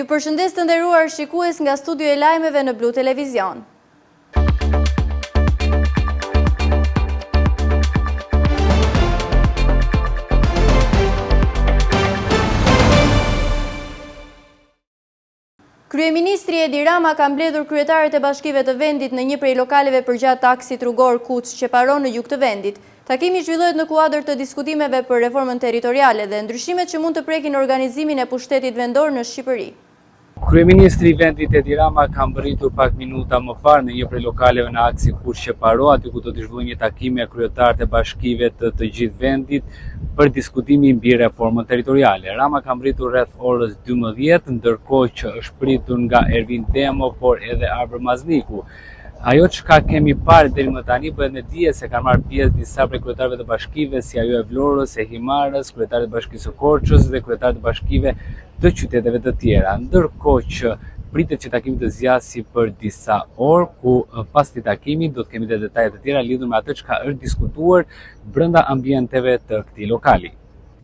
Ju përshëndes të nderuar shikues nga studio e lajmeve në Blu Televizion. Kryeministri Edi Rama ka mbledhur kryetarët e bashkive të vendit në një prej lokaleve përgjatë taksit rrugor Kuç Çeparon në jug të vendit. Takimi zhvillohet në kuadër të diskutimeve për reformën territoriale dhe ndryshimet që mund të prekin organizimin e pushtetit vendor në Shqipëri. Kryeministri i vendit Edi Rama ka mbërritur pak minuta më parë në një prej lokaleve në aksin Kuç Çeparo, aty ku do të zhvillohet një takim me kryetarët e bashkive të gjithë vendit për diskutimin mbi reformën territoriale. Rama ka mbërritur rreth orës 12, ndërkohë që është pritur nga Ervin Demo, por edhe Arbër Mazniku. Ajo çka kemi parë deri më tani bëhet me dije se kanë marrë pjesë disa prej kryetarëve të bashkive, si ajo e Vlorës, e Himarës, kryetarët e bashkisë së Korçës dhe kryetarët e bashkive të qyteteve të tjera. Ndërkohë që pritet që takimi të zgjasë për disa orë, ku pas këtij takimi do të kemi dhe detaje të tjera lidhur me atë çka është diskutuar brenda ambienteve të këtij lokali.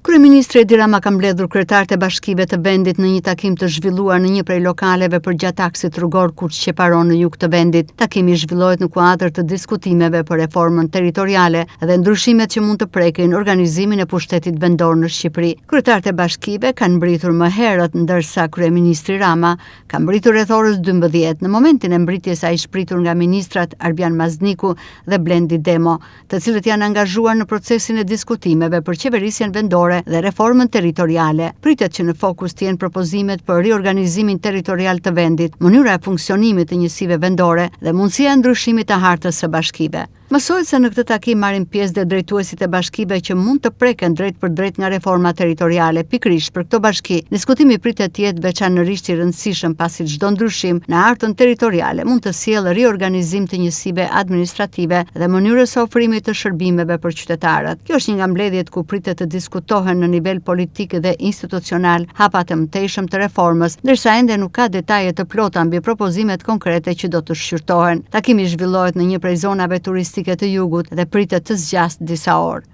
Kryeministri Edi Rama ka mbledhur kryetarët e bashkive të vendit në një takim të zhvilluar në një prej lokaleve përgjatë taksit rrugor Kuç Çeparon në jug të vendit. Takimi zhvillohet në kuadër të diskutimeve për reformën territoriale dhe ndryshimet që mund të prekin organizimin e pushtetit vendor në Shqipëri. Kryetarët e bashkive kanë mbritur më herët, ndërsa kryeministri Rama ka mbritur rreth orës 12. Në momentin e mbritjes ai shpritur nga ministrat Arbian Mazniku dhe Blendi Demo, të cilët janë angazhuar në procesin e diskutimeve për qeverisjen vendore dhe reformën territoriale. Pritet që në fokus të jenë propozimet për riorganizimin territorial të vendit, mënyra e funksionimit të njësive vendore dhe mundësia e ndryshimit të hartës së bashkive. Mësohet se në këtë takim marrin pjesë dhe drejtuesit e bashkive që mund të preken drejt për drejt nga reforma territoriale. Pikërisht për këto bashki, diskutimi pritet të jetë veçanërisht i rëndësishëm pasi çdo ndryshim në hartën territoriale mund të sjellë riorganizim të njësive administrative dhe mënyrës së ofrimit të shërbimeve për qytetarët. Kjo është një nga mbledhjet ku pritet të diskutohen në nivel politik dhe institucional hapat e mëtejshëm të reformës, ndërsa ende nuk ka detaje të plota mbi propozimet konkrete që do të shqyrtohen. Takimi zhvillohet në një prej zonave turistike të jugut dhe pritet të zgjasë disa orë.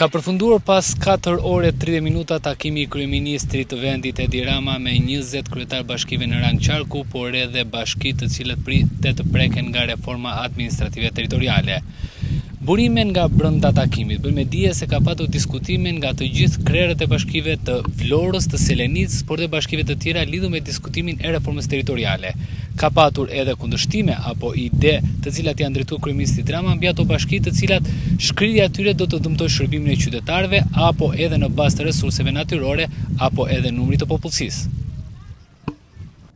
Ka përfunduar pas 4 orë e 30 minuta takimi i kryeministrit të vendit Edi Rama me 20 kryetar bashkive në rang qarku, por edhe bashki të cilët pritet të preken nga reforma administrative territoriale. Burimin nga brenda takimit bën me dije se ka patur diskutime nga të gjithë krerët e bashkive të Vlorës, të Selenicës, por dhe bashkive të tjera lidhur me diskutimin e reformës territoriale. Ka patur edhe kundërshtime apo ide të cilat janë drejtuar kryeministrit Rama mbi ato bashki të cilat shkrirja e tyre do të dëmtojë shërbimin e qytetarëve apo edhe në bazë të resurseve natyrore apo edhe numrit të popullsisë.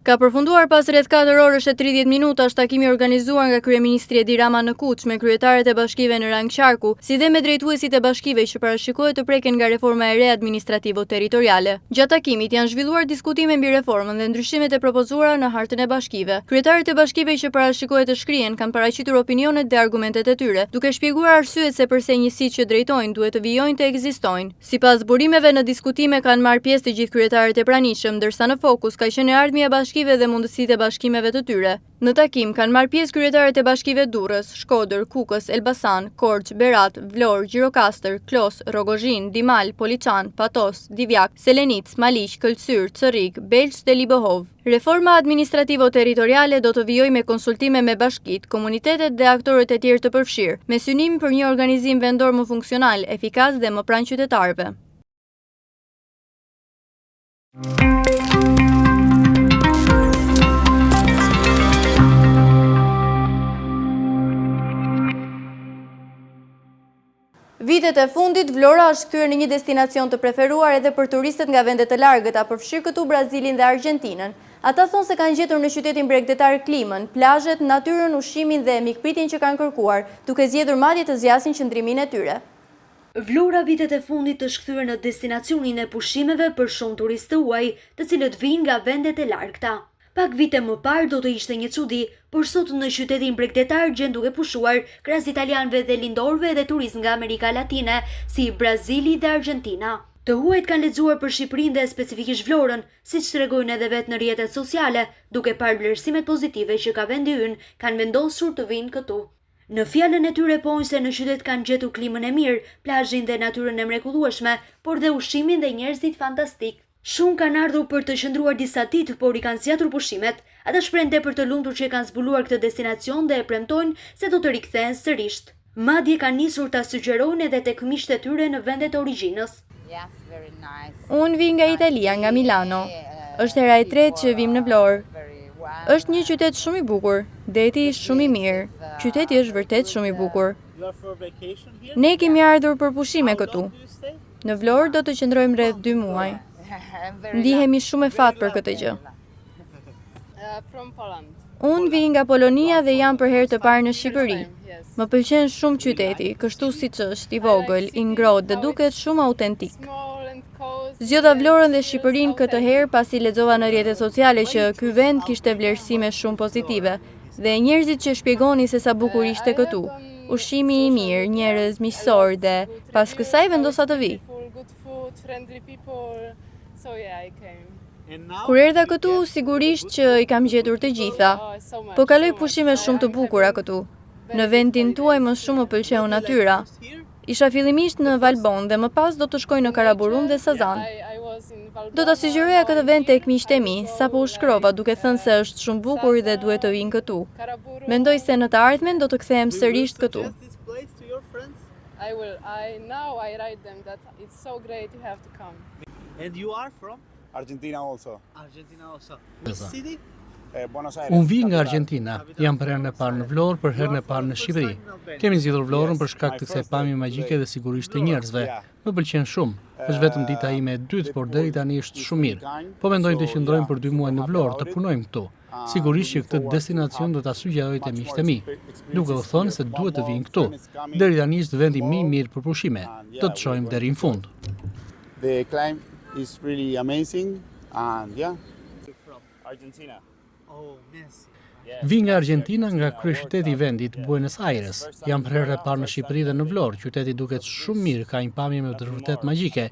Ka përfunduar pas rreth 4 orësh e 30 minutash takimi organizuar nga kryeministri Edi Rama në Kuç me kryetarët e bashkive në rang qarku, si dhe me drejtuesit e bashkive që parashikohet të preken nga reforma e re administrativo-territoriale. Gjatë takimit janë zhvilluar diskutime mbi reformën dhe ndryshimet e propozuara në hartën e bashkive. Kryetarët e bashkive që parashikohet të shkrihen kanë paraqitur opinionet dhe argumentet e tyre, duke shpjeguar arsyet se përse njësitë që drejtojnë duhet të vijojnë të ekzistojnë. Sipas burimeve në diskutime kanë marrë pjesë të gjithë kryetarët e pranishëm, ndërsa në fokus ka qenë ardhmja e dhe mundësitë e bashkimeve të tyre. Në takim kanë marrë pjesë kryetarët e bashkive Durrës, Shkodër, Kukës, Elbasan, Korçë, Berat, Vlorë, Gjirokastër, Klos, Rogozhin, Dimal, Poliçan, Patos, Divjak, Selenicë, Maliq, Këlqyr, Corrik, Belç dhe Libohov. Reforma administrativo-territoriale do të vijojë me konsultime me bashkitë, komunitetet dhe aktorët e tjerë të përfshirë, me synim për një organizim vendor më funksional, efikas dhe më pranë qytetarëve. Vitet e fundit, Vlora është kthyer në një destinacion të preferuar edhe për turistët nga vende të largëta, përfshirë këtu Brazilin dhe Argjentinën. Ata thonë se kanë gjetur në qytetin bregdetar klimën, plazhet, natyrën, ushqimin dhe mikpritjen që kanë kërkuar, duke zgjedhur madje të zgjasin qëndrimin e tyre. Vlora vitet e fundit është kthyer në destinacionin e pushimeve për shumë turistë të huaj, të cilët vijnë nga vendet e largëta. Pak vite më parë do të ishte një çudi, por sot në qytetin bregdetar gjen duke pushuar krahas italianëve dhe lindorëve dhe turistë nga Amerika Latine, si Brazili dhe Argjentina. Të huajt kanë lexuar për Shqipërinë dhe specifikisht Vlorën, siç tregojnë edhe vetë në rrjetet sociale, duke parë vlerësimet pozitive që ka vendi ynë, kanë vendosur të vinë këtu. Në fjalën e tyre pojnë se në qytet kanë gjetur klimën e mirë, plazhin dhe natyrën e mrekullueshme, por dhe ushqimin dhe njerëzit fantastik. Shumë kanë ardhur për të qëndruar disa ditë, por i kanë zgjatur pushimet. Ata shprehen tepër të lumtur që kanë zbuluar këtë destinacion dhe e premtojnë se do të rikthehen sërish. Madje kanë nisur ta sugjerojnë edhe tek miqtë e tyre në vendet e origjinës. Unë vi nga Italia, nga Milano. Është hera e tretë që vim në Vlorë. Është një qytet shumë i bukur, deti është shumë i mirë. Qyteti është vërtet shumë i bukur. Ne kemi ardhur për pushime këtu. Në Vlorë do të qëndrojmë rreth 2 muaj. Ndihemi shumë e fat për këtë gjë. Unë vi nga Polonia dhe jam për herë të parë në Shqipëri. Më pëlqen shumë qyteti, kështu siç është, i vogël, i ngrohtë dhe duket shumë autentik. Zgjodha Vlorën dhe Shqipërinë këtë herë pasi lexova në rrjetet sociale që ky vend kishte vlerësime shumë pozitive dhe njerëzit që shpjegoni se sa bukur ishte këtu. Ushqimi i mirë, njerëz miqësor dhe pas kësaj vendosa të vi. Kur erdha këtu, sigurisht që i kam gjetur të gjitha, po kaloj pushime shumë të bukura këtu. Në vendin tuaj më shumë më pëlqeu natyra. Isha fillimisht në Valbon dhe më pas do të shkoj në Karaburun dhe Sazan. Do ta sugjeroja këtë vend tek miqtë e mi, sapo u shkrova duke thënë se është shumë bukur dhe duhet të vinë këtu. Mendoj se në të ardhmen do të kthehem sërish këtu. And you are from? Argentina also. Argentina also. Which city? Buenos Aires. Unë vi nga Argentina, jam për herën e parë në Vlorë, për herën e parë në Shqipëri. Kemi zgjedhur Vlorën për shkak të kësaj pamje magjike dhe sigurisht të njerëzve. Më pëlqen shumë. Është vetëm dita ime e dytë, por deri tani është shumë mirë. Po mendojmë të qëndrojmë për 2 muaj në Vlorë, të punojmë këtu. Sigurisht që këtë destinacion do ta sugjeroj te miqtë e mi, duke u thënë se duhet të vinë këtu. Deri tani është vendi më i mirë për pushime. Do të shohim deri në fund. The climb is really amazing and yeah. Argentina. Oh, Messi. Vi nga Argentina, nga kryeqyteti i vendit, Buenos Aires. Jam për herë e parë në Shqipëri dhe në Vlorë. Qyteti duket shumë mirë, ka një pamje me vërtet magjike.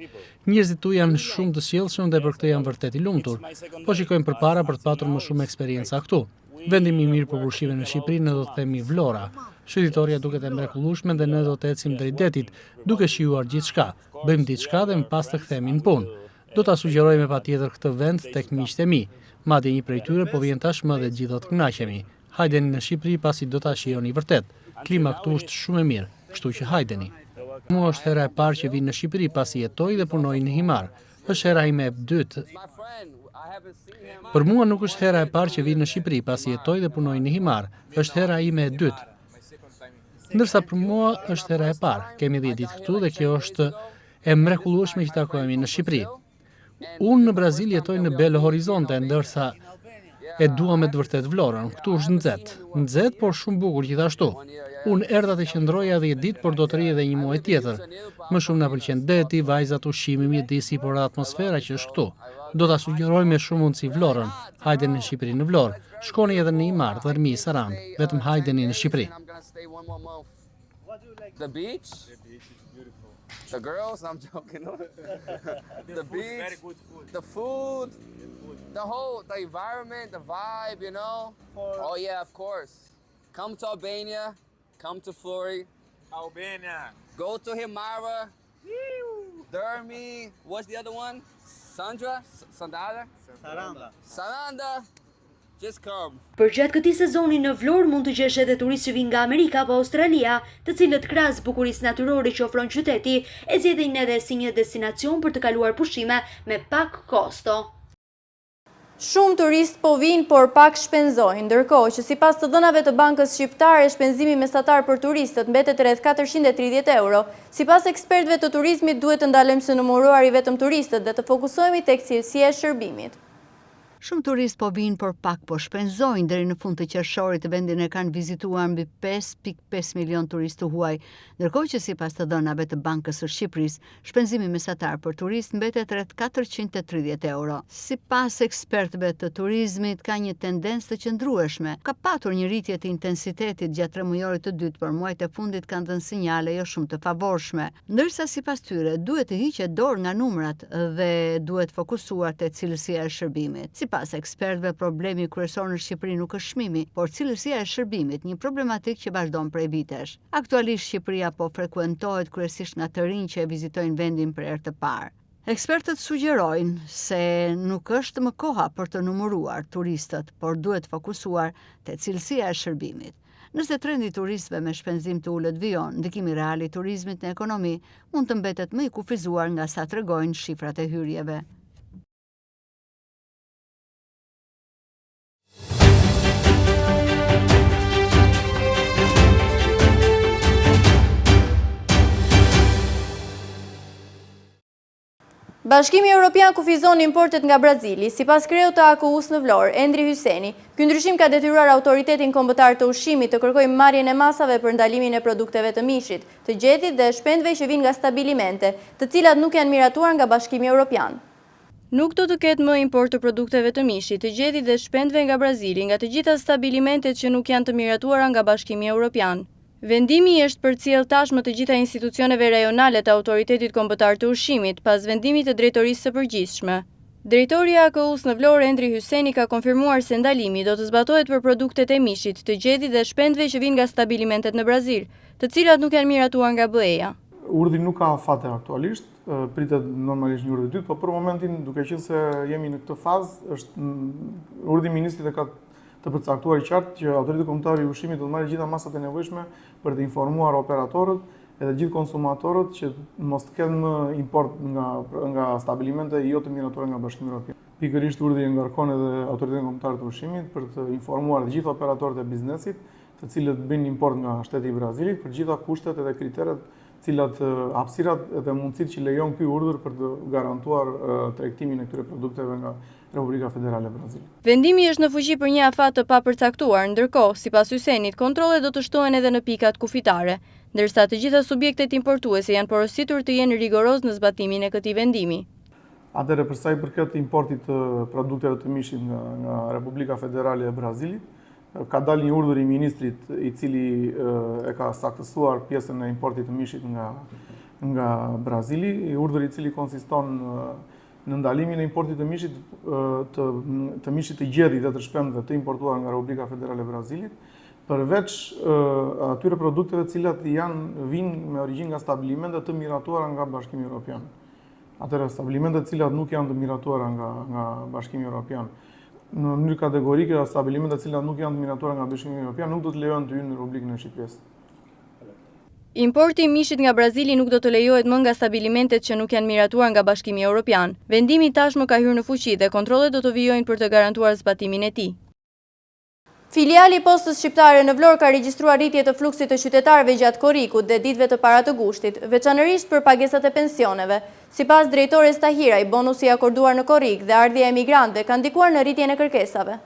Njerëzit tu janë shumë të sjellshëm dhe për këtë jam vërtet i lumtur. Po shikojmë përpara për të patur më shumë eksperjenca këtu. Vendi më i mirë për pushime në Shqipëri ne do të themi Vlora. Shëndetoria duket e mrekullueshme dhe ne do të ecim drejt detit, duke shijuar gjithçka. Bëjmë diçka dhe më pas të kthehemi në punë. Do ta sugjerojmë patjetër këtë vend tek miqtë e mi. Madje një prej tyre po vjen tashmë dhe gjithë do të kënaqemi. Hajdeni në Shqipëri pasi do ta shijoni vërtet. Klima këtu është shumë e mirë, kështu që hajdeni. Mua është hera e parë që vi në Shqipëri pasi jetoj dhe punoj në Himar. Është hera ime e dytë. Për mua nuk është hera e parë që vi në Shqipëri pasi jetoj dhe punoj në Himar. Është hera ime e dytë. Ndërsa për mua është hera e parë. Kemi 10 ditë këtu dhe kjo është e mrekullueshme që takohemi në Shqipëri. Unë në Brazil jetoj në Belo Horizonte, ndërsa e dua me të vërtet Vlorën. Këtu është nxehtë, por shumë bukur gjithashtu. Unë erdha të qëndroja 10 ditë, por do të rri edhe një muaj tjetër. Më shumë na pëlqen deti, vajzat, ushqimi, mjedisi, por edhe atmosfera që është këtu. Do ta sugjeroj me shumë mundësi Vlorën. Hajdeni në Shqipëri në Vlorë. Shkoni edhe në Imar, Dërmi, Sarandë. Vetëm hajdeni në Shqipëri. The beach? The girls? I'm joking. The beach, Very good food. the food, the environment, the vibe, you know? Oh yeah, of course. Come to Albania, come to Flori, Albania. go to Himara, Dermi, what's the other one? Sandra? Sandala? Saranda. Saranda, just come. Përgjatë këtij sezoni në Vlorë mund të gjesh edhe turistë që vinë nga Amerika apo Australia, të cilët krahas bukurisë natyrore që ofron qyteti, e zgjedhin edhe si një destinacion për të kaluar pushime me pak kosto. Shumë turistë po vinë, por pak shpenzojnë, ndërkohë që sipas të dhënave të Bankës Shqiptare, shpenzimi mesatar për turistët mbetet rreth 430 euro. Sipas ekspertëve të turizmit, duhet të ndalojmë së numëruari vetëm turistët dhe të fokusohemi tek cilësia e shërbimit. Shumë turistë po vinë por pak po shpenzojnë. Deri në fund të qershorit vendin e kanë vizituar mbi 5.5 milion turistë huaj, ndërkohë që sipas të dhënave të Bankës së Shqipërisë, shpenzimi mesatar për turist mbetet rreth 430 euro. Sipas ekspertëve të turizmit, ka një tendencë të qëndrueshme. Ka patur një rritje të intensitetit gjatë 3 mujorit të dytë, por muajt e fundit kanë dhënë sinjale jo shumë të favorshme. Ndërsa sipas tyre duhet të hiqet dorë nga numrat dhe duhet fokusuar te cilësia e shërbimit. Sipas ekspertëve, problemi kryesor në Shqipëri nuk është çmimi, por cilësia e shërbimit, një problematik që vazhdon prej vitesh. Aktualisht Shqipëria po frekuentohet kryesisht nga të rinj që e vizitojnë vendin për herë të parë. Ekspertët sugjerojnë se nuk është më koha për të numëruar turistët, por duhet fokusuar te cilësia e shërbimit. Nëse trendi i turistëve me shpenzim të ulët vijon, ndikimi real i turizmit në ekonomi mund të mbetet më i kufizuar nga sa tregojnë shifrat e hyrjeve. Bashkimi Evropian kufizon importet nga Brazili. Sipas kreut të AKU-s në Vlorë, Endri Hyseni, ky ndryshim ka detyruar autoritetin kombëtar të ushqimit të kërkojë marrjen e masave për ndalimin e produkteve të mishit, të gjetit dhe shpendve që vinë nga stabilimente, të cilat nuk janë miratuar nga Bashkimi Evropian. Nuk do të ketë më import të produkteve të mishit, të gjetit dhe shpendve nga Brazili, nga të gjitha stabilimentet që nuk janë të miratuara nga Bashkimi Evropian. Vendimi është përcjell tashmë të gjitha institucioneve rajonale të Autoritetit Kombëtar të Ushqimit pas vendimit të Drejtorisë së Përgjithshme. Drejtori i AKU-s në Vlorë, Endri Hyseni, ka konfirmuar se ndalimi do të zbatohet për produktet e mishit, të gjetit dhe shpendve që vinë nga stabilimentet në Brazil, të cilat nuk janë miratuar nga BE-ja. Urdhri nuk ka fate aktualisht, pritet normalisht një urdhër dytë, por për momentin, duke qenë se jemi në këtë fazë, është urdhri i ministrit e ka të përcaktuar i qartë që Autoriteti Kombëtar i Ushqimit do të marrë gjitha masat e nevojshme për të informuar operatorët edhe gjithë konsumatorët që mos të kenë më import nga stabilimente jo të miratuara nga Bashkimi Evropian. Pikërisht urdhri ngarkon edhe Autoritetin Kombëtar të Ushqimit për të informuar të gjithë operatorët e biznesit, të cilët bëjnë import nga shteti i Brazilit, për gjitha kushtet edhe kriteret, cilat hapësirat edhe mundësitë që lejon ky urdhër për të garantuar tregtimin e këtyre produkteve nga Republika Federale e Brazilit. Vendimi është në fuqi për një afat të papërcaktuar, ndërkohë, sipas Hysenit, kontrollet do të shtohen edhe në pikat kufitare, ndërsa të gjitha subjektet importuese janë porositur të jenë rigoroz në zbatimin e këtij vendimi. Atëherë, për sa i përket importit të produkteve të mishit nga Republika Federale e Brazilit, ka dalë një urdhër i ministrit i cili e ka saktësuar pjesën e importit të mishit nga Brazili, urdhër i cili konsiston në ndalimin e importit të mishit të gjedhit dhe të shpendëve të importuar nga Republika Federale e Brazilit, përveç atyre produkteve të cilat vinë me origjinë nga stabilimente të miratuara nga Bashkimi Evropian. Atëherë, stabilimentet të cilat nuk janë të miratuara nga Bashkimi Evropian, në mënyrë kategorike, stabilimentet të cilat nuk janë të miratuara nga Bashkimi Evropian nuk do të lejohen të hyjnë në Republikën e Shqipërisë. Importi i mishit nga Brazili nuk do të lejohet më nga stabilimentet që nuk janë miratuar nga Bashkimi Evropian. Vendimi tashmë ka hyrë në fuqi dhe kontrollet do të vijojnë për të garantuar zbatimin e tij. Filiali i Postës Shqiptare në Vlorë ka regjistruar rritje të fluksit të qytetarëve gjatë korrikut dhe ditëve të para të gushtit, veçanërisht për pagesat e pensioneve. Sipas drejtores Tahiraj, bonusi i akorduar në korrik dhe ardhja e emigrantëve ka ndikuar në rritjen e kërkesave.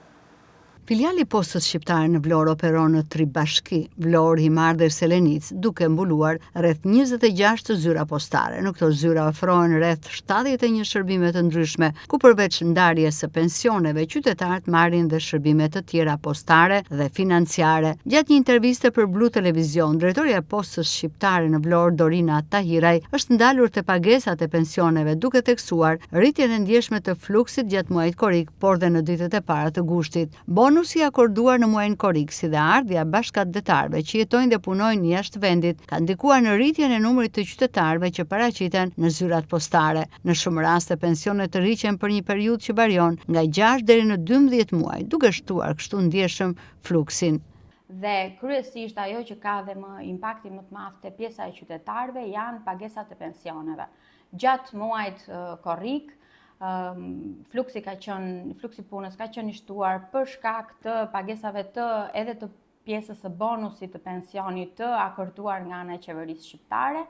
Filiali i Postës Shqiptare në Vlorë operon në 3 bashki, Vlorë, Himar dhe Selenic, duke mbuluar rreth 26 zyra postare. Në këto zyra ofrohen rreth 71 shërbime të ndryshme, ku përveç ndarjes së pensioneve, qytetarët marrin dhe shërbime të tjera postare dhe financiare. Gjatë një interviste për Blu Televizion, drejtoria e Postës Shqiptare në Vlorë, Dorina Tahiraj, është ndalur te pagesat e pensioneve, duke theksuar rritjen e ndjeshme të fluksit gjatë muajit korrik, por dhe në ditët e para të gushtit. Bonusi akorduar në muajin korrik, si dhe ardhja bashkëdhetarëve që jetojnë dhe punojnë jashtë vendit, ka ndikuar në rritjen e numrit të qytetarëve që paraqiten në zyrat postare. Në shumë raste pensionet të rriqen për një periudhë që varion nga 6 deri në 12 muaj, duke shtuar kështu ndjeshëm fluksin. Dhe kryesisht ajo që ka dhe më impakti më të madh te pjesa e qytetarëve janë pagesat e pensioneve. Gjatë muajit korrik, fluksi punës ka qenë i shtuar për shkak të pagesave edhe të pjesës së bonusit të pensionit të akorduar nga ana e qeverisë shqiptare.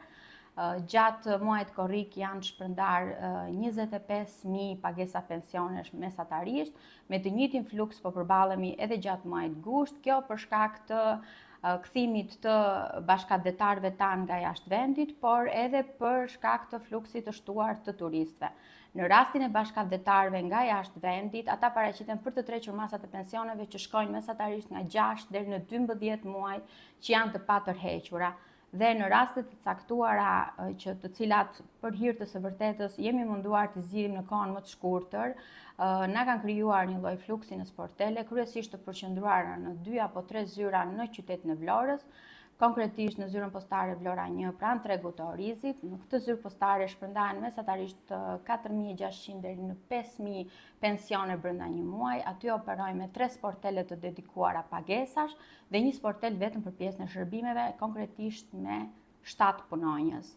Gjatë muajit korrik janë shpërndar 25.000 pagesa pensionesh mesatarisht, me të njëjtin fluks po përballemi edhe gjatë muajit gusht, kjo për shkak të kthimit të bashkëdhetarëve tanë nga jashtë vendit, por edhe për shkak të fluksit të shtuar të turistëve. Në rastin e bashkëdhetarëve nga jashtë vendit, ata paraqiten për të trequr masat e pensioneve që shkojnë mesatarisht nga 6 deri në 12 muaj që janë të patërhequra. Dhe në rastet të caktuara që të cilat për hir të së vërtetës jemi munduar të zgjidhim në kohën më të shkurtër, na kanë krijuar një lloj fluksi në sportele, kryesisht të përqendruara në 2 apo 3 zyra në qytetin e Vlorës, konkretisht në zyrën postare Vlora 1 pranë tregut të Orizit. Në këtë zyrë postare shpërndahen mesatarisht 4.600 deri në 5.000 pensione brenda një muaj. Aty operojmë me 3 sportele të dedikuara pagesash dhe një sportel vetëm për pjesën e shërbimeve, konkretisht me 7 punonjës.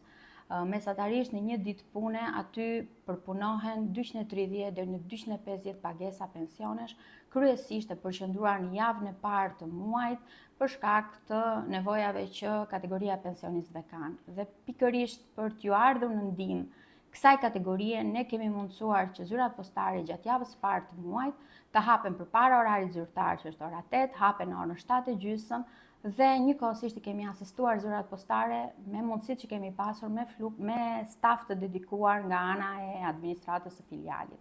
Mesatarisht në një ditë pune aty përpunohen 230 deri në 250 pagesa pensionesh, kryesisht e përqendruar në javën e parë të muajit për shkak të nevojave që kategoria e pensionistëve kanë. Dhe pikërisht për t'ju ardhur në ndihmë kësaj kategorie, ne kemi mundësuar që zyrat postare gjatë javës së parë të muajit të hapen përpara orarit zyrtar, që është ora 8, hapen në orën 7:30 dhe njëkohësisht i kemi asistuar zyrat postare me mundësitë që kemi pasur me staf të dedikuar nga ana e administratës së filialit.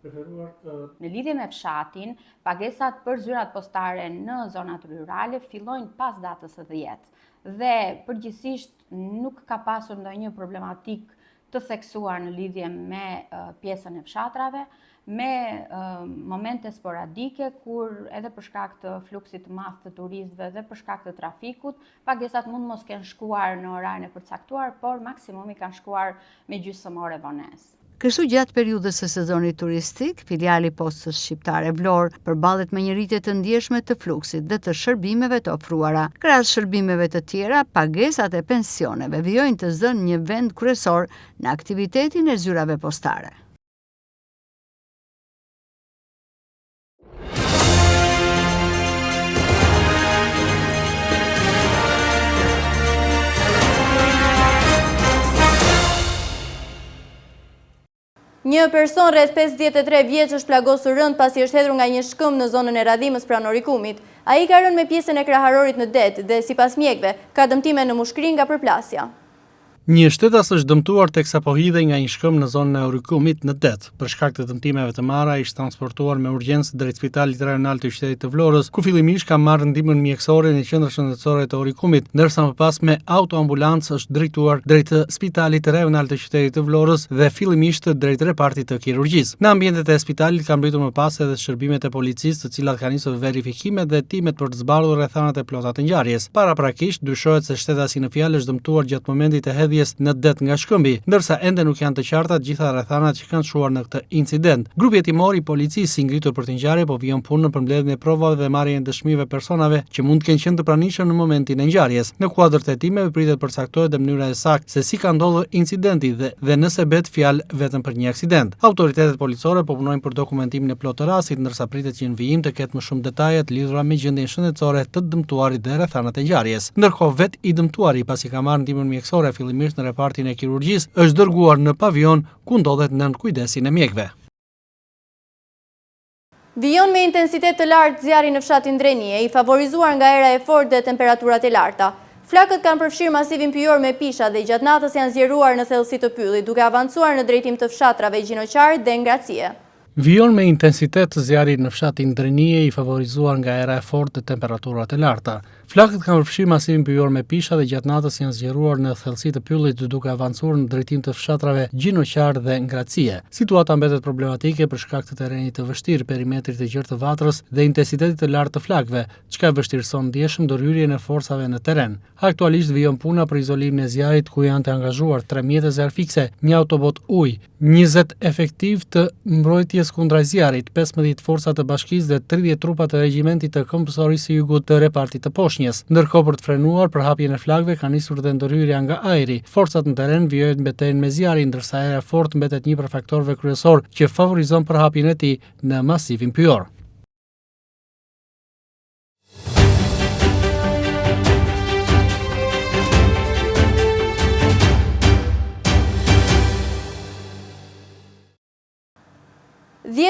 Në lidhje me fshatin, pagesat për zyrat postare në zonat rurale fillojnë pas datës së 10 dhe përgjithsisht nuk ka pasur ndonjë problematik të theksuar në lidhje me pjesën e fshatrave, me momente sporadike kur edhe për shkak të fluksit të madh të turistëve dhe për shkak të trafikut, pagesat mund mos kenë shkuar në orarin e përcaktuar, por maksimumi kanë shkuar me gjysmë ore vonesë. Kështu gjatë periudhës së sezonit turistik, filiali Postës Shqiptare Vlorë përballet me një rritje të ndjeshme të fluksit dhe të shërbimeve të ofruara. Krahas shërbimeve të tjera, pagesat e pensioneve vijojnë të zënë një vend kryesor në aktivitetin e zyrave postare. Një person rreth 53 vjeç është plagosur rënd pasi është hedhur nga një shkëmb në zonën e radhimës pranë Orikumit. Ai ka rënë me pjesën e kraharorit në det dhe sipas mjekëve ka dëmtime në mushkëri nga përplasja. Një shtetas është dëmtuar teksa po hidhej nga një shkëmb në zonën e Orikumit në det. Për shkak të dëmtimeve të marra, ishte transportuar me urgjencë drejt Spitalit Rajonal të qytetit të Vlorës, ku fillimisht ka marrë ndihmën mjekësore në qendrën shëndetësore të Orikumit, ndërsa më pas me autoambulancë është drejtuar drejt Spitalit Rajonal të qytetit të Vlorës dhe fillimisht drejt repartit të kirurgjisë. Në ambientet e spitalit kanë mbritur më pas edhe shërbimet e policisë, të cilat kanë nisur verifikimet dhe timet për të zbardhur rrethanat e plota të ngjarjes. Paraprakisht dyshohet se shtetasi në fjalë është dëmtuar gjatë momentit të në det nga shkëmbi, ndërsa ende nuk janë të qarta gjitha rrethanat që kanë çuar në këtë incident. Grupi hetimor i policisë i ngritur për të ngjarje po vjen punën për mbledhjen e provave dhe marrjen e dëshmive personave që mund të kenë qenë të pranishëm në momentin e ngjarjes. Në kuadër të hetimeve pritet përcaktohet dhe mënyra e saktë se si ka ndodhur incidenti dhe nëse bet fjalë vetëm për një aksident. Autoritetet policore po punojnë për dokumentimin e plotë të rastit, ndërsa pritet që në vijim të ketë më shumë detaje të lidhura me gjendjen shëndetësore të dëmtuarit dhe rrethanat e ngjarjes. Ndërkohë vet i dëmtuari pasi ka marrë ndihmën mjekësore fillimisht në repartin e kirurgjisë është dërguar në pavion ku ndodhet nën kujdesin e mjekëve. Vijon me intensitet të lartë zjarri në fshatin Drenie, i favorizuar nga era e fortë dhe temperaturat e larta. Flakët kanë përfshirë masivin pyjor me pisha dhe gjatë natës janë zgjeruar në thellësi të pyllit, duke avancuar në drejtim të fshatrave Gjinoqarit dhe Ngracie. Vijon me intensitet të zjarrit në fshatin Drenie, i favorizuar nga era e fortë dhe temperaturat e larta. Flakët kanë përfshirë masivin pyjor me pisha dhe gjatë natës janë zgjeruar në thellësi të pyllit duke avancuar në drejtim të fshatrave Gjinoqar dhe Ngracie. Situata mbetet problematike për shkak të terrenit të vështirë, perimetrit të gjerë të vatrës dhe intensitetit të lartë të flakëve, çka vështirëson ndjeshëm ndërhyrjen e forcave në terren. Aktualisht vijon puna për izolimin e zjarrit ku janë të angazhuar 3 mjete zjarr fikse, një autobot ujë, 20 efektiv të mbrojtjes kundra zjarrit, 15 forca të bashkisë dhe 30 trupa të regjimentit të Kompësorisë së Jugut të repartit të Poshnjës. Ndërkohë për të frenuar përhapjen e flakëve ka nisur dhe ndërhyrja nga ajri. Forcat në terren vijojnë mbetejnë me zjarrin, ndërsa era e fortë mbetet një prej faktorëve kryesor që favorizon përhapjen e tij në masivin pyjor.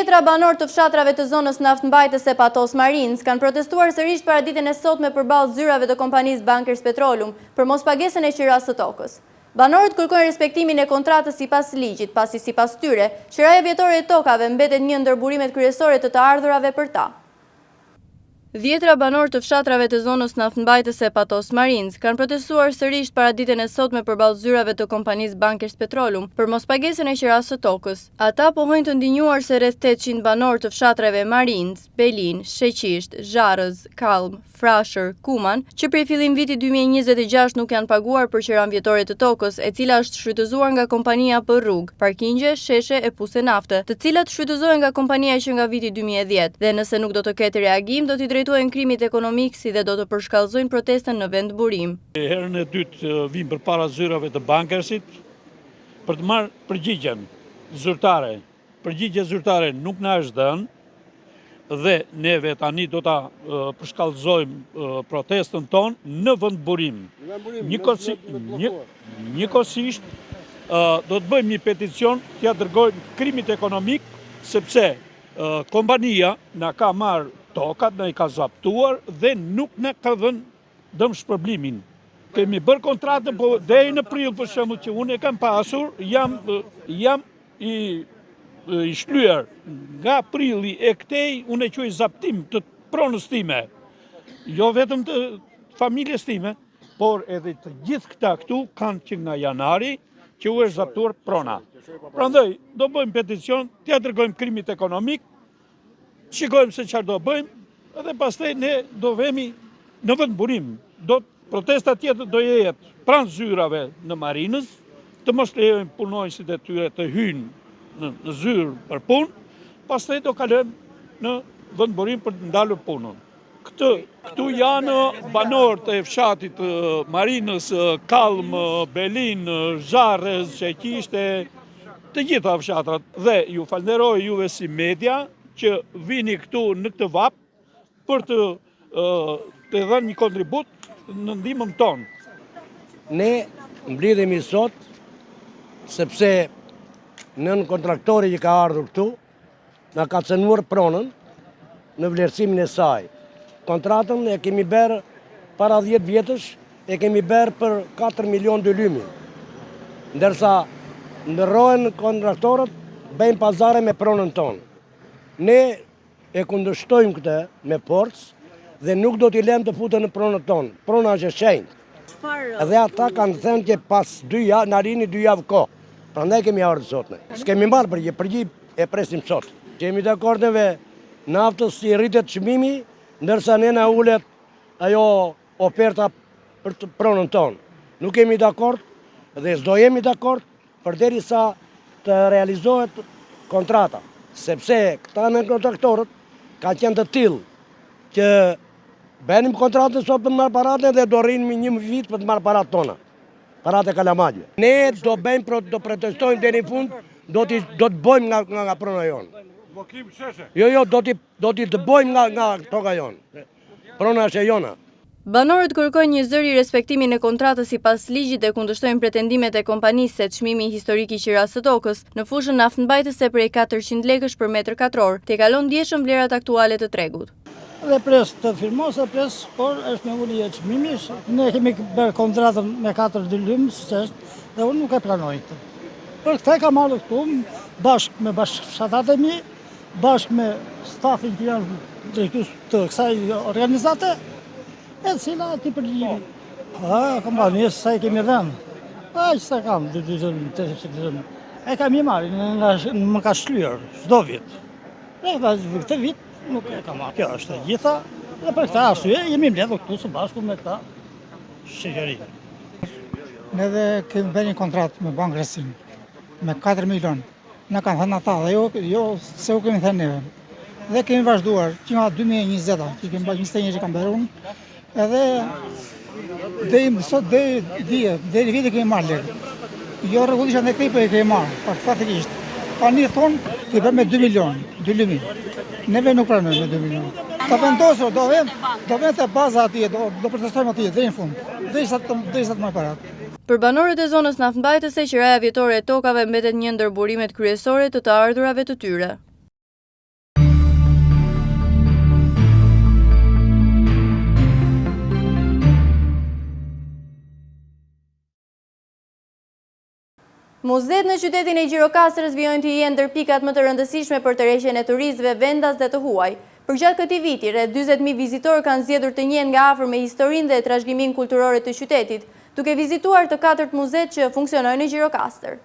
Dhjetra banor të fshatrave të zonës naftmbajtëse Patos Marines kanë protestuar sërish para ditën e sotme përballë zyrave të kompanisë Bankers Petroleum për mospagesën e qirasë së tokës. Banorët kërkojnë respektimin e kontratës sipas ligjit, pasi sipas tyre, qiraja vjetore e tokave mbetet një ndër burimet kryesore të ardhurave për ta. Dhjetra banor të fshatrave të zonës naftmbajtëse Patos Marines kanë protestuar sërish para ditën e sotme përballë zyrave të kompanisë Bankers Petroleum për mospagesën e qirasë së tokës. Ata pohojnë të ndinjuar se rreth 800 banor të fshatrave Marines, Belin, Sheqisht, Zharrëz, Kallm, Frashër, Kuman, që prej fillim vitit 2026 nuk janë paguar për qiran vjetore të tokës, e cila është shfrytëzuar nga kompania për rrugë, parkingje, sheshe e puse nafte, të cilat shfrytëzohen nga kompania që nga viti 2010, dhe nëse nuk do të ketë reagim, do t'i drejtohen krimit ekonomik si dhe do të përshkallëzojnë protestën në vend burim. Herën e dytë vim përpara zyrave të Bankersit për të marrë përgjigjen zyrtare. Përgjigje zyrtare nuk na është dhënë dhe neve tani do ta përshkallëzojmë protestën tonë në vend burim. Njëkohësisht do të bëjmë një peticion t'ia dërgojmë krimit ekonomik, sepse kompania na ka marrë tokat, na i ka zaptuar dhe nuk na ka dhënë dëm shpërblimin. Kemi bërë kontratën, po deri në prill për shembull që unë e kam pasur, jam i shlyer nga prilli e këtej, unë e quaj zaptim të pronës time. Jo vetëm të familjes time, por edhe të gjithë këta këtu kanë që nga janari që u është zaptuar prona. Prandaj do bëjmë peticion, t'ia dërgojmë krimit ekonomik, shikojmë se çfarë do bëjmë, edhe pastaj ne do vemi në vend burim. Protesta tjetër do jetë pranë zyrave në Marinës, të mos lejojnë punonjësit e tyre të hyjnë në zyrë për punë, pastaj do kalojmë në vend burim për të ndalur punën. Këtu janë banorët e fshatit Marinës, Kallm, Belin, Zharrëz, Sheqishte, të gjitha fshatrat. Dhe ju falenderoj juve si media që vini këtu në këtë vap për të dhënë një kontribut në ndihmën tonë. Ne mblidhemi sot sepse nën kontraktori që ka ardhur këtu na ka cënuar pronën në vlerësimin e saj. Kontratën e kemi bërë para 10 vjetësh, e kemi bërë për 4 milion dëlymi. Ndërsa ndërrohen kontraktorët, bëjmë pazare me pronën tonë. Ne e kundërshtojmë këtë me forcë dhe nuk do t'i lëmë të futen në pronën tonë. Prona është e shenjtë. Edhe ata kanë thënë që pas 2 javë, na rini 2 javë kohë. Prandaj kemi ardhur sot ne. S'kemi marrë përgjigje e presim sot. Jemi dakord neve naftës si rritet çmimi, ndërsa ne na ulet ajo oferta për pronën tonë. Nuk kemi dakord dhe s'do jemi dakord përderisa të realizohet kontrata, sepse këta në kontraktorët kanë qenë të tillë që bënim kontratën sot për të marrë paratë dhe do rrinë një vit për të marrë paratë tona, paratë e kalamajve. Ne do protestojmë deri në fund, do të bëjmë nga prona jonë. Jo, do t'i të bëjmë nga toka jonë. Prona është e jona. Banorët kërkojnë një zëri respektimin e kontratës sipas ligjit dhe kundërshtojnë pretendimet e kompanisë se çmimi historik i qirasë së tokës në fushën naftmbajtëse prej 400 lekësh për metër katror, te kalon ndjeshëm vlerat aktuale të tregut. Dhe pres të firmosë, por është me ulje çmimi. Ne kemi bërë kontratën me 4 dylym, dhe unë nuk e pranoj këtë. Për këtë kam ardhur këtu bashkë me bashkëfshatarët e mi, bashkë me stafin që janë drejtues të kësaj organizate, e cila ti përgjigj. Kam marrë njësë sa i kemi dhënë. Që sa kam, e kam i marrë, më ka shlyer, çdo vit. Dhe këtë vit nuk e kam marrë. Kjo është e gjitha, dhe për këta arsye jemi mbledhur këtu së bashku me këta shoqëri. Ne dhe kemi bërë një kontratë me Bankersin me 4 milion. Na kanë thënë ata, dhe jo se u kemi thënë neve. Dhe kemi vazhduar që nga 2020, që kemi bërë 21 që kam bërë unë, edhe deri vite kemi marrë lekë. Jo rregullisht në këtij po e kemi marrë, faktikisht. Tani thonë që bërë me 2 milion, 2 lumi. Neve nuk pranojmë me 2 milion. Ta vendosur, do vend te baza atje, do protestojmë atje deri në fund, derisa të marrë paratë. Për banorët e zonës naftmbajtëse, qiraja vjetore e tokave mbetet një ndër burimet kryesore të ardhurave të tyre. Muzet në qytetin e Gjirokastrës vijojnë të jenë ndër pikat më të rëndësishme për tërheqjen e turistëve vendas dhe të huaj. Përgjatë këtij viti, rreth 40.000 vizitorë kanë zgjedhur të njihen nga afër me historinë dhe trashëgiminë kulturore të qytetit, duke vizituar të 4 muzet që funksionojnë në Gjirokastër.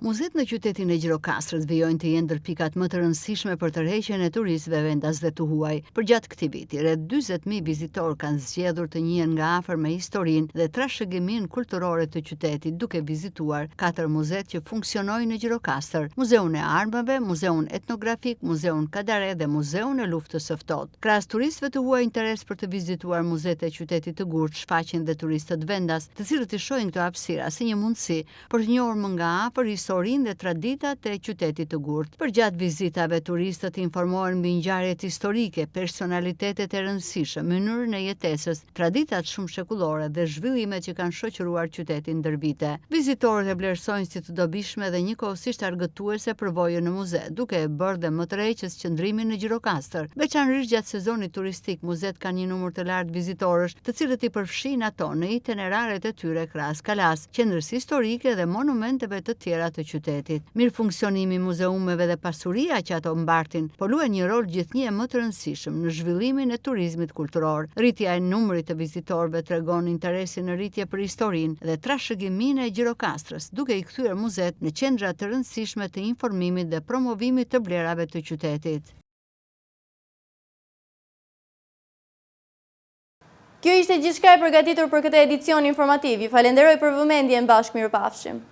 Muzet në qytetin e Gjirokastrës vijojnë të jenë ndër pikat më të rëndësishme për tërheqjen e turistëve vendas dhe të huaj. Përgjatë këtij viti, rreth 40.000 vizitorë kanë zgjedhur të njihen nga afër me historinë dhe trashëgiminë kulturore të qytetit, duke vizituar 4 muzet që funksionojnë në Gjirokastër: Muzeun e Armëve, Muzeun Etnografik, Muzeun Kadare dhe Muzeun e Luftës së Ftohtë. Krahas turistëve të huaj, interes për të vizituar muzet e qytetit të Gurçë shfaqen dhe turistët vendas, të cilët i shohin këto hapësira si një mundësi për të njohur më nga afër historinë dhe traditat e qytetit të Gurçë. Përgjatë vizitave, turistët informohen mbi ngjarjet historike, personalitetet e rëndësishme, mënyrën e jetesës, traditat shumë shekullore dhe zhvillimet që kanë shoqëruar qytetin ndër vite. Vizitorët e vlerësojnë si të dobishme dhe njëkohësisht argëtuese përvojën në muze, duke e bërë dhe më tërheqës qëndrimin në Gjirokastër. Veçanërisht gjatë sezonit turistik, muzet kanë një numër të lartë vizitorësh, të cilët i përfshin ato në itineraret e tyre krahas kalas, qendrës historike dhe monumenteve të tjera të qytetit. Mirë funksionimi i muzeumeve dhe pasuria që ato mbartin, po luajnë një rol gjithnjë më të rëndësishëm në zhvillimin e turizmit kulturor. Rritja e numrit të vizitorëve tregon interesin në rritje për historinë dhe trashëgiminë e Gjirokastrës, duke i kthyer muzet në qendra të rëndësishme të informimit dhe promovimit të vlerave të qytetit. Kjo ishte gjithçka e përgatitur për këtë edicion informativ. Ju falenderoj për vëmendjen, bashkë mirupafshim.